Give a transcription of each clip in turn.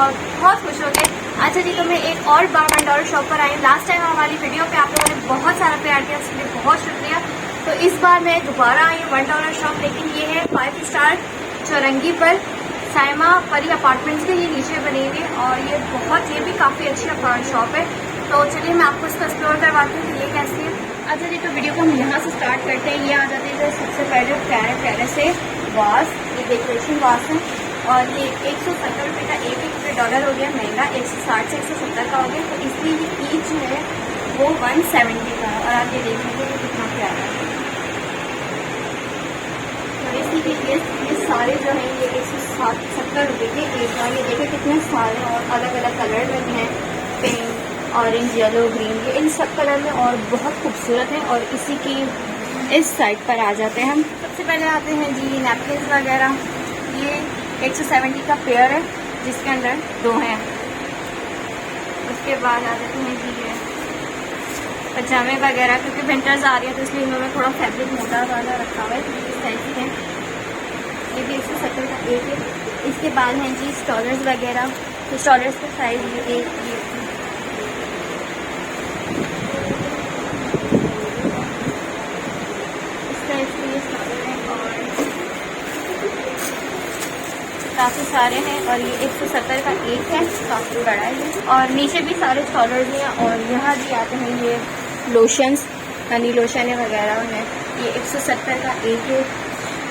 और बहुत खुश होंगे। अच्छा जी, तो मैं एक और बार $1 शॉप पर आई हूँ। लास्ट टाइम हमारी वीडियो पे आप लोगों ने बहुत सारा प्यार दिया, उसके लिए बहुत शुक्रिया। तो इस बार मैं दोबारा आई हूँ $1 शॉप, लेकिन ये है 5 स्टार चौरंगी पर साइमा परी अपार्टमेंट्स के ये नीचे बने हुए, और ये भी काफ़ी अच्छी शॉप है। तो चलिए मैं आपको इसको एक्सप्लोर करवाती हूँ कि ये कैसी है। अच्छा जी, तो वीडियो को हम यहाँ से स्टार्ट करते हैं। ये आ जाते हैं सबसे पहले प्यारे से वास, ये डेकोरेशन वास है, और ये 170 रुपये का एक $1 हो गया महंगा, 160 से 170 का हो गया। तो इसलिए ये ईच जो है वो 170 का है, और आप ये देखेंगे कि कितना प्यारा है। तो इसी के ये सारे जो हैं ये 170 रुपये के एक, और ये देखें कितने सारे और अलग अलग कलर में हैं, पिंक, ऑरेंज, येलो, ग्रीन, ये इन सब कलर में और बहुत खूबसूरत हैं। और इसी की इस साइड पर आ जाते हैं हम। सबसे पहले आते हैं जी नैपकिन्स वगैरह। ये 170 का पेयर है, जिसके अंदर 2 हैं। उसके बाद आ जाते हैं जी ये पजामे वगैरह, क्योंकि विंटर्स आ रही है तो इसलिए इन्होंने थोड़ा फैब्रिक मोटा वाला रखा हुआ है, इस टाइप की है। ये भी 170 का एक है। इसके बाद हैं जी स्टॉलर्स वगैरह। तो स्टॉलर्स का साइज ये एक काफ़ी सारे हैं, और ये 170 का एक है, काफ़ी बड़ा है। और नीचे भी सारे स्टॉलर्स हैं, और यहाँ भी आते हैं ये लोशंस, हनी लोशन है वगैरह हैं। ये 170 का एक है।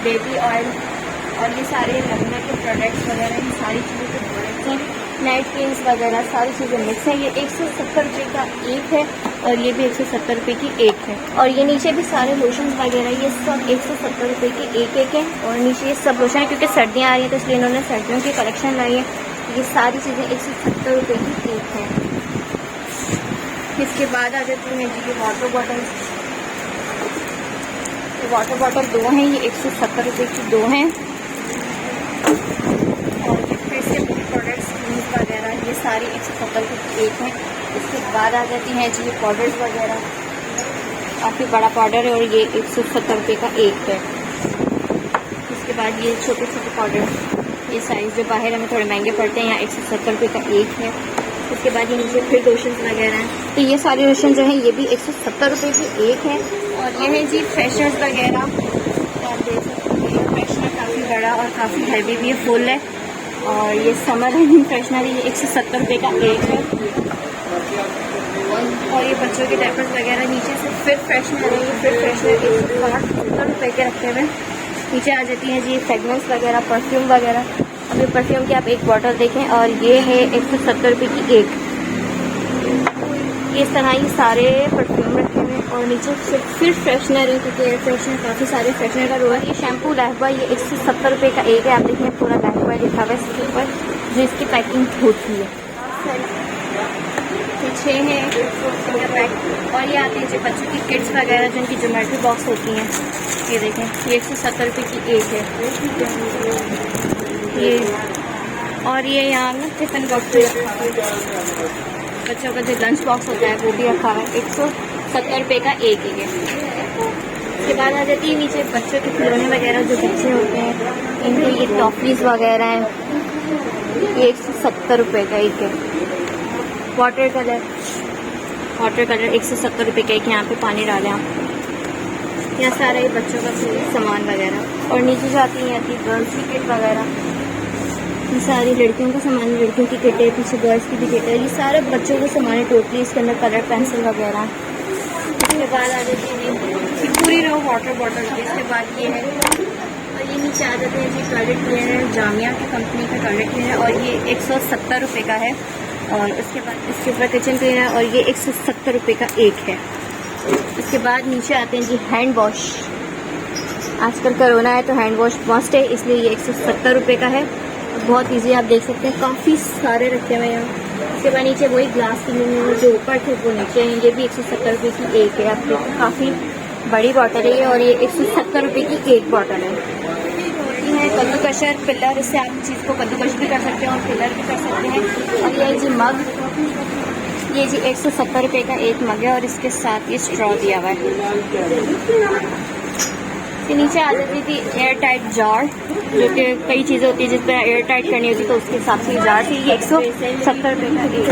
बेबी ऑयल, और ये सारे लगने के प्रोडक्ट्स वगैरह, ये सारी चीज़ों के प्रोडक्ट्स हैं। नाइट क्रीम्स वगैरह सारी चीज़ें मिक्स हैं। ये 170 रुपये का एक है, और ये भी 170 रुपये की एक है। और ये नीचे भी सारे लोशंस वगैरह ये सब 170 रुपये के एक है। और नीचे ये सब लोशन है, क्योंकि सर्दियाँ आ रही हैं तो इसलिए इन्होंने सर्दियों की कलेक्शन लाई है। ये सारी चीज़ें 170 रुपये की एक है। इसके बाद आ जाती हैं जी वाटर बॉटल्स। ये वाटर बॉटल 2 हैं, ये 170 रुपये की 2 हैं। और फिर से प्रोडक्ट्स वगैरह ये सारी 170 की एक है। इसके बाद आ जाती हैं जी पाउडर्स वगैरह, काफ़ी बड़ा पाउडर है, और ये 170 रुपये का एक है। इसके बाद ये छोटे छोटे पाउडर, ये साइज़ जो बाहर हमें थोड़े महंगे पड़ते हैं, यहाँ 170 रुपये का एक है। उसके बाद ये नीचे फिर लोशंस वगैरह हैं। तो ये सारे लोशन जो हैं ये भी 170 रुपये की एक है। और ये है जी फ्रेशनर्स वगैरह, आप देख सकते हैं फ्रेशनर काफ़ी बड़ा और काफ़ी हैवी भी है, फुल है। और ये समर है फ्रेशनर, ये 170 रुपये का एक है। और ये बच्चों के डायपर्स वगैरह नीचे से फिर फ्रेशनर है, ये फिर फ्रेशनर 170 रुपये के रखे हुए। नीचे आ जाती हैं जी फ्रेगनेंस वगैरह, परफ्यूम वगैरह। अब ये परफ्यूम की आप एक बॉटल देखें, और ये है 170 रुपये की एक। इस तरह ये सारे परफ्यूम रखे हुए हैं, और नीचे से फिर फ्रेशनर है, क्योंकि एयर फ्रेशनर काफ़ी सारे फ्रेशनर का रोल है। ये शैम्पू लाइफबॉय, ये 170 रुपये का एक है। आप देखें पूरा लाइफबॉय लिखा हुआ है इसके ऊपर, जो इसकी पैकिंग होती है। पीछे है पैक। और ये आते हैं जो बच्चों की किट्स वगैरह, जो इनकी ज्योमेट्री बॉक्स होती हैं, ये देखें ये 170 रुपये की एक है ये। और ये यहाँ ना टिफिन बॉक्स रखा हुआ है, बच्चों का जो लंच बॉक्स होता है वो भी रखा हुआ है, 170 रुपये का एक ही है। उसके बाद आ जाती है नीचे बच्चों के खिलौने वगैरह, जो बच्चे होते हैं इनके ये टॉफीज़ वगैरह हैं, ये 170 रुपये का एक है। वाटर कलर 170 रुपये का एक। यहाँ पे पानी डालें आप, यहाँ सारा ये बच्चों का सामान वगैरह। और नीचे जाती है गर्ल्स की किट वगैरह, ये सारी लड़कियों का सामान, लड़कियों की किट है, पीछे गर्ल्स की भी किट है। ये सारे बच्चों का सामान है टोटली, इसके अंदर कलर पेंसिल वगैरह। इसके बाद आ जाती है पूरी रो वाटर बॉटल की। इसके बाद ये है, और ये नीचे आ जाते हैं जी टॉयलेट क्लीनर, जामिया की कंपनी का टॉयलेट क्लीनर, और ये 170 रुपये का है। और उसके बाद इसके ऊपर किचन क्लीनर, और ये 170 रुपये का एक है। इसके बाद नीचे आते हैं जी हैंड वॉश। आजकल कोरोना है तो हैंड वॉश मस्ट है, इसलिए ये 170 रुपये का है। बहुत इजी, आप देख सकते हैं काफ़ी सारे रखे हुए हैं यहाँ। उसके बाद नीचे वही ग्लास की जो ऊपर थे वो नीचे हैं, ये भी 170 रुपये की एक है। आप देखिए काफ़ी बड़ी बॉटल है, और ये 170 रुपये की एक बॉटल है। ये है कद्दूकशर पिलर, इससे आप चीज़ को कद्दूकश भी कर सकते हैं और पिलर भी कर सकते हैं। और ये जी मग, ये जी 170 रुपये का एक मग है, और इसके साथ ये स्ट्रॉ दिया हुआ है। इसके नीचे आ जाती थी एयर टाइट जार, जो कि कई चीज़ें होती है जिस पर एयर टाइट करनी होती है, तो उसके हिसाब से ये जार थी। ये 170 रुपये का एक।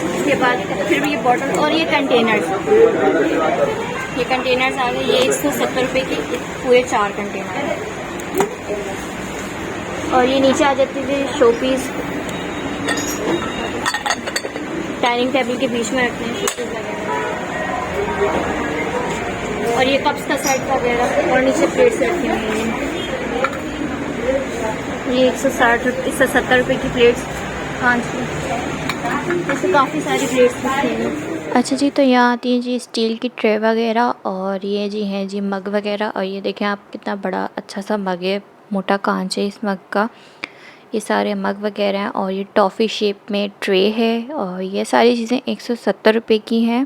उसके बाद फिर भी ये बॉटल और ये कंटेनर्स आ गए। ये 170 रुपये की पूरे 4 कंटेनर। और ये नीचे आ जाती थी शो पीस, डाइनिंग टेबल के बीच में रखते हैं शो पीस वगैरह। और ये कप्स का सेट वगैरह, और नीचे प्लेट्स रखे हुए हैं। ये 170 रुपये की प्लेट्स कांच की, इससे काफ़ी सारी प्लेट्स रखी हैं। अच्छा जी, तो यहाँ आती है जी स्टील की ट्रे वगैरह, और ये जी हैं जी मग वगैरह। और ये देखें आप, कितना बड़ा अच्छा सा मग है, मोटा कांच है इस मग का। ये सारे मग वगैरह हैं, और ये टॉफ़ी शेप में ट्रे है, और ये सारी चीज़ें 170 रुपये की हैं।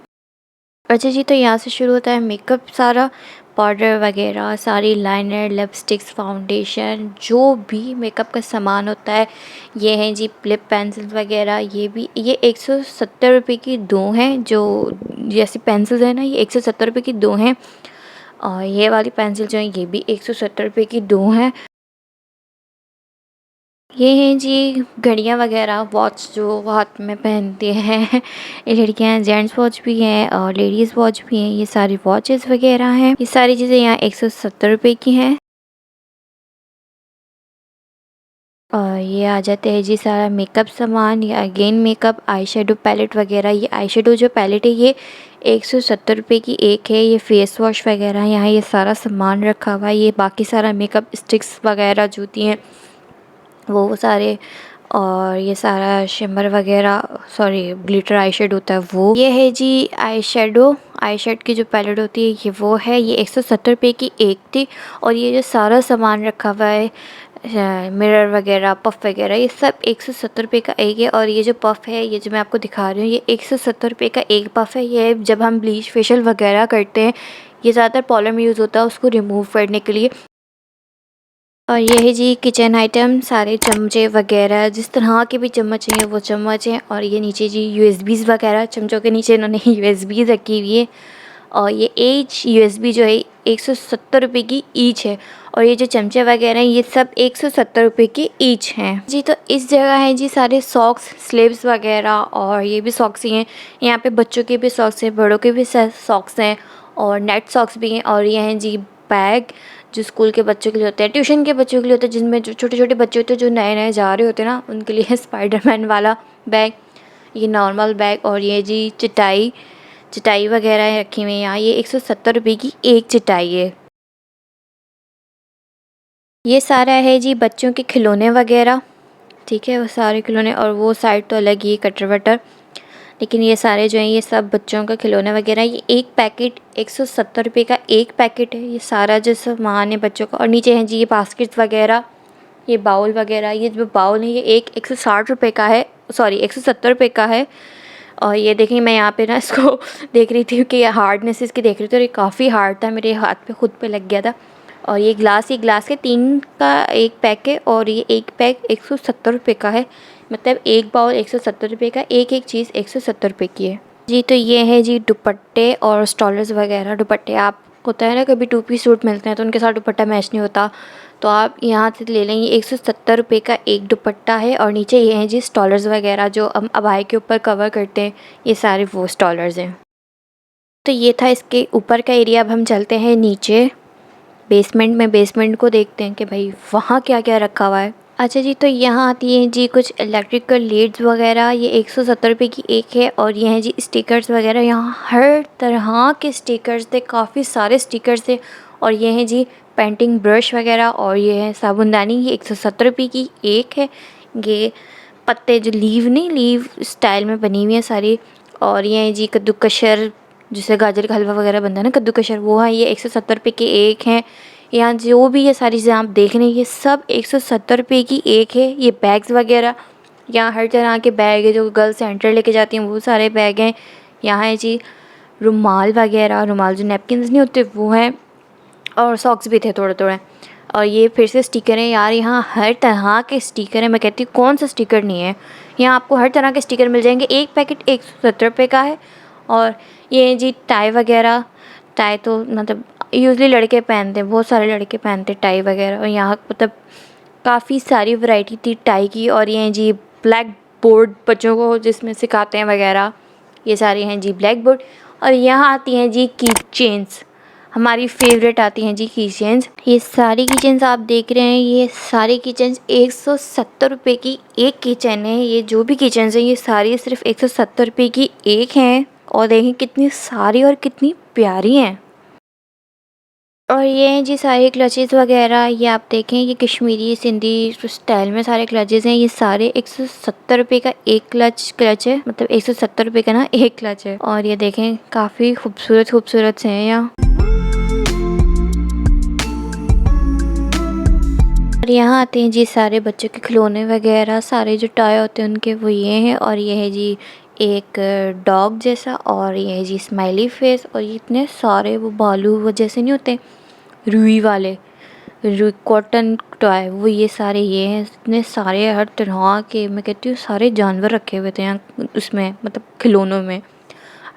अच्छा जी, तो यहाँ से शुरू होता है मेकअप सारा, पाउडर वगैरह, सारी लाइनर, लिपस्टिक्स, फाउंडेशन, जो भी मेकअप का सामान होता है। ये हैं जी लिप पेंसिल वगैरह, ये 170 रुपये की 2 हैं। जो जैसी पेंसिल्स हैं ना, ये 170 रुपये की 2 हैं। और ये वाली पेंसिल जो है ये भी 170 रुपये की 2 हैं। ये हैं जी घड़ियाँ वगैरह, वॉच जो हाथ में पहनते हैं ये लड़कियाँ, जेंट्स वॉच भी हैं और लेडीज़ वॉच भी हैं। ये सारी वॉचेस वगैरह हैं। ये सारी चीज़ें यहाँ 170 रुपये की हैं। और ये आ जाते हैं जी सारा मेकअप सामान, या again makeup, eye shadow palette वगैरह। ये आई शेडो जो पैलेट है ये 170 रुपये की एक है। ये फेस वॉश वगैरह, यहाँ ये सारा सामान रखा हुआ है। ये बाकी सारा मेकअप स्टिक्स वगैरह जो होती हैं वो सारे, और ये सारा शिमर वगैरह, सॉरी ग्लिटर आई शेड होता है वो। ये है जी आई शेड की जो पैलेट होती है ये वो है। ये 170 रुपये की एक थी। और ये जो सारा सामान रखा हुआ है, मिरर वगैरह, पफ़ वगैरह, ये सब 170 रुपये का एक है। और ये जो पफ़ है, ये जो मैं आपको दिखा रही हूँ, ये 170 रुपये का एक पफ़ है। ये जब हम ब्लीच फेशियल वगैरह करते हैं, ये ज़्यादातर पॉलर में यूज़ होता है उसको रिमूव करने के लिए। और ये है जी किचन आइटम, सारे चमचे वगैरह, जिस तरह के भी चम्मच हैं वो चम्मच हैं। और ये नीचे जी यूएसबीज़ वगैरह, चमचों के नीचे इन्होंने यूएसबीज़ रखी हुई है। और ये एच यूएसबी जो है 170 रुपये की ईच है। और ये जो चमचे वगैरह हैं ये सब 170 रुपये की ईच हैं जी। तो इस जगह है जी सारे सॉक्स, स्लीव्स वगैरह, और ये भी सॉक्स ही हैं। यहाँ पे बच्चों के भी सॉक्स हैं, बड़ों के भी सॉक्स हैं, और नेट सॉक्स भी हैं। और ये हैं जी बैग, जो स्कूल के बच्चों के लिए होते हैं, ट्यूशन के बच्चों के लिए होते हैं, जिनमें जो छोटे छोटे बच्चे होते हैं जो नए नए जा रहे होते हैं ना, उनके लिए स्पाइडरमैन वाला बैग, ये नॉर्मल बैग। और ये जी चटाई वगैरह रखी हुई हैं यहाँ। ये 170 रुपये की एक चटाई है। ये सारा है जी बच्चों के खिलौने वगैरह, ठीक है, वो सारे खिलौने। और वो साइड तो अलग ही कटर वटर, लेकिन ये सारे जो हैं ये सब बच्चों का खिलौने वगैरह। ये एक पैकेट 170 रुपये का एक पैकेट है। ये सारा जो सामान है बच्चों का। और नीचे हैं जी ये बास्केट्स वगैरह, ये बाउल वगैरह। ये जो बाउल है ये एक 160 रुपये का है, सॉरी 170 रुपये का है। और ये देखिए, मैं यहाँ पे ना इसको देख रही थी कि हार्डनेस इसकी देख रही थी, और ये काफ़ी हार्ड था, मेरे हाथ पे खुद पे लग गया था। और ये ग्लास के 3 का एक पैक है, और ये एक पैक 170 रुपये का है। मतलब एक बाउल 170 रुपये का, एक एक चीज़ 170 रुपये की है जी। तो ये है जी दुपट्टे और स्टॉलर्स वगैरह। दुपट्टे, आप होता है ना कभी 2 पीस सूट मिलते हैं तो उनके साथ दुपट्टा मैच नहीं होता, तो आप यहाँ से ले लें। ये 170 रुपये का एक दुपट्टा है। और नीचे ये हैं जी स्टॉलर्स वगैरह, जो हम अबाई के ऊपर कवर करते हैं, ये सारे वो स्टॉलर्स हैं। तो ये था इसके ऊपर का एरिया। अब हम चलते हैं नीचे बेसमेंट में, बेसमेंट को देखते हैं कि भाई वहाँ क्या क्या रखा हुआ है। अच्छा जी, तो यहाँ आती हैं जी कुछ इलेक्ट्रिकल लीड्स वगैरह। ये 170 रुपये की एक है। और ये हैं जी स्टिकर्स वगैरह, यहाँ हर तरह के स्टिकर्स थे, काफ़ी सारे स्टिकर्स थे। और ये हैं जी पेंटिंग ब्रश वगैरह। और ये है साबुनदानी, ये 170 रुपये की एक है। ये पत्ते जो लीव स्टाइल में बनी हुई है सारी। और ये हैं जी कद्दूकशर, जिसे गाजर का हलवा वगैरह बनता है ना, कद्दूकशर, वो है। ये 170 रुपये के एक हैं। यहाँ जो भी ये सारी चीज़ें आप देख रहे हैं ये सब 170 रुपये की एक है। ये बैग्स वगैरह, यहाँ हर तरह के बैग है जो गर्ल्स सेंटर लेके जाती हैं, वो सारे बैग हैं। यहाँ है जी रुमाल वगैरह, रुमाल जो नैपकिन्स नहीं होते वो हैं। और सॉक्स भी थे थोड़े थोड़े। और ये फिर से स्टिकर हैं यार, यहाँ हर तरह के स्टिकर हैं। मैं कहती हूँ कौन सा स्टिकर नहीं है, यहाँ आपको हर तरह के स्टिकर मिल जाएंगे। एक पैकेट 170 रुपये का है। और ये जी टाई वगैरह, टाई तो मतलब यूजली लड़के पहनते हैं, बहुत सारे लड़के पहनते टाई वगैरह। और यहाँ मतलब काफ़ी सारी वैरायटी थी टाई की। और ये हैं जी ब्लैक बोर्ड बच्चों को जिसमें सिखाते हैं वगैरह, ये सारे हैं जी ब्लैक बोर्ड। और यहाँ आती हैं जी की चेन्स, हमारी फेवरेट आती हैं जी की चेन्स। ये सारी की चेन्स आप देख रहे हैं, ये सारी की चेन्स 170 रुपये की एक की चेन है। ये जो भी की चेन्स हैं ये सारी सिर्फ 170 रुपये की एक हैं। और देखें कितनी सारी और कितनी प्यारी हैं। और ये हैं जी सारे क्लचेस वगैरह, ये आप देखें ये कश्मीरी सिंधी स्टाइल में सारे क्लचेस हैं। ये सारे 170 रुपये का एक क्लच है, मतलब 170 रुपये का ना एक क्लच है। और ये देखें काफ़ी खूबसूरत से हैं यहाँ। और यहाँ आते हैं जी सारे बच्चों के खिलौने वगैरह, सारे जो टॉय होते हैं उनके वो ये हैं। और ये है जी एक डॉग जैसा, और ये है जी स्माइली फेस। और ये इतने सारे वो भालू वो जैसे नहीं होते रुई वाले, रुई कॉटन टॉय, वो ये सारे ये हैं। इतने सारे हर तरह के, मैं कहती हूँ सारे जानवर रखे हुए थे यहाँ उसमें, मतलब खिलौनों में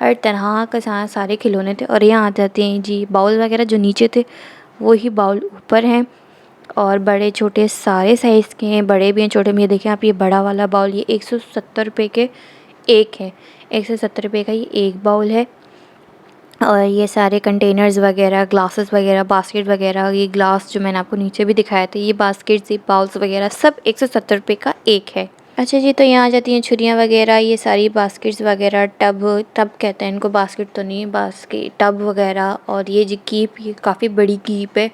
हर तरह का सारे खिलौने थे। और यहाँ आ जाते हैं जी बाउल वगैरह, जो नीचे थे वो ही बाउल ऊपर हैं। और बड़े छोटे सारे साइज़ के हैं, बड़े भी हैं छोटे भी। ये देखें आप, ये बड़ा वाला बाउल ये 170 रुपये के एक है, 170 रुपये का ये एक बाउल है। और ये सारे कंटेनर्स वगैरह, ग्लासेस वगैरह, बास्केट वगैरह, ये ग्लास जो मैंने आपको नीचे भी दिखाए थे, ये बास्केट्स, ये बाउल्स वगैरह सब 170 रुपये का एक है। अच्छा जी, तो यहाँ आ जाती हैं छुरियाँ वगैरह, ये सारी बास्केट्स वगैरह, टब कहते हैं इनको, बास्केट तो नहीं, बास्केट टब वगैरह। और ये जी कीप, ये काफ़ी बड़ी कीप है।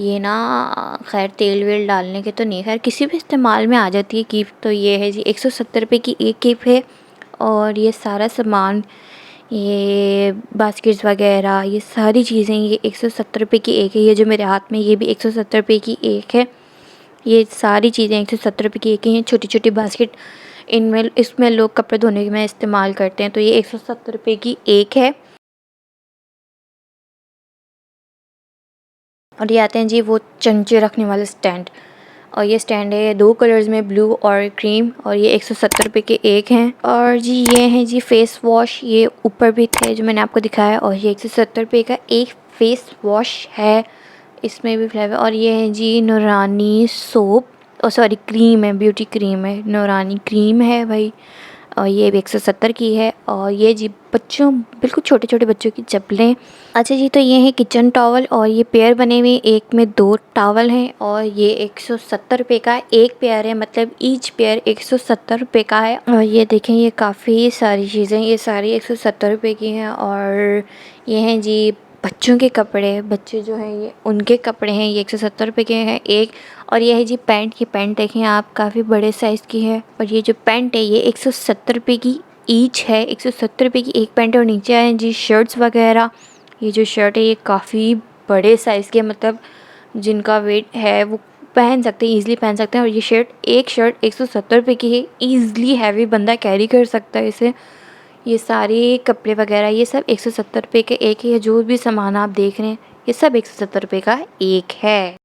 ये ना खैर तेल वेल डालने के तो नहीं, खैर किसी भी इस्तेमाल में आ जाती है कीप। तो ये है जी 170 रुपये की एक कीप है। और ये सारा सामान, ये बास्केट्स वगैरह, ये सारी चीज़ें ये 170 रुपये की एक है। ये जो मेरे हाथ में ये भी 170 रुपये की एक है। ये सारी चीज़ें 170 रुपये की एक ही हैं। छोटी छोटी बास्केट, इसमें लोग कपड़े धोने में इस्तेमाल करते हैं, तो ये 170 रुपये की एक है। और ये आते हैं जी वो चमचे रखने वाले स्टैंड, और ये स्टैंड है 2 कलर्स में, ब्लू और क्रीम। और ये 170 रुपये के एक हैं। और जी ये हैं जी फेस वॉश, ये ऊपर भी थे जो मैंने आपको दिखाया। और ये 170 रुपये का एक फेस वॉश है, इसमें भी फ्लेवर। और ये है जी नूरानी सोप, और सॉरी क्रीम है, ब्यूटी क्रीम है, नूरानी क्रीम है भाई। और ये भी 170 की है। और ये जी बच्चों, बिल्कुल छोटे छोटे बच्चों की चप्पलें। अच्छा जी, तो ये है किचन टॉवल, और ये पेयर बने हुए, एक में 2 टॉवल हैं। और ये 170 रुपये का एक पेयर है, मतलब ईच पेयर 170 रुपये का है। और ये देखें ये काफ़ी सारी चीज़ें, ये सारी 170 रुपये की हैं। और ये हैं जी बच्चों के कपड़े, बच्चे जो हैं ये उनके कपड़े हैं, ये 170 रुपये के हैं एक। और ये है जी पैंट, ये पैंट देखें आप काफ़ी बड़े साइज़ की है। और ये जो पैंट है ये 170 रुपये की ईच है, 170 रुपये की एक पैंट है। और नीचे आए जी शर्ट्स वगैरह, ये जो शर्ट है ये काफ़ी बड़े साइज़ की है, मतलब जिनका वेट है वो पहन सकते हैं, ईज़िली पहन सकते हैं। और ये एक शर्ट 170 रुपये की है, ईज़िली हैवी बंदा कैरी कर सकता है इसे। ये सारे कपड़े वगैरह ये सब 170 रुपये के एक ही है। जो भी सामान आप देख रहे हैं ये सब 170 रुपये का एक है।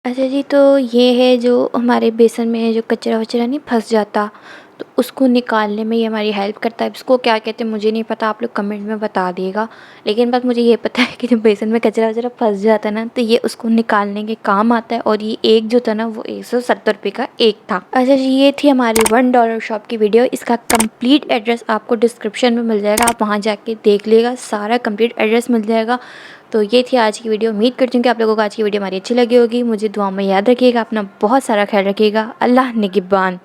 अच्छा जी, तो ये है जो हमारे बेसन में है जो कचरा वचरा नहीं फंस जाता, तो उसको निकालने में ये हमारी हेल्प करता है। इसको क्या कहते हैं मुझे नहीं पता, आप लोग कमेंट में बता दिएगा। लेकिन बस मुझे ये पता है कि जब बेसन में कचरा वचरा फंस जाता है ना, तो ये उसको निकालने के काम आता है। और ये एक जो था ना वो 170 रुपये का एक था। अच्छा जी, ये थी हमारी $1 शॉप की वीडियो। इसका कंप्लीट एड्रेस आपको डिस्क्रिप्शन में मिल जाएगा, आप वहाँ जाके देख लीजिएगा, सारा कंप्लीट एड्रेस मिल जाएगा। तो ये थी आज की वीडियो। उम्मीद करती हूँ कि आप लोगों को आज की वीडियो हमारी अच्छी लगी होगी। मुझे दुआ में याद रखिएगा, अपना बहुत सारा ख्याल रखिएगा। अल्लाह निगहबान।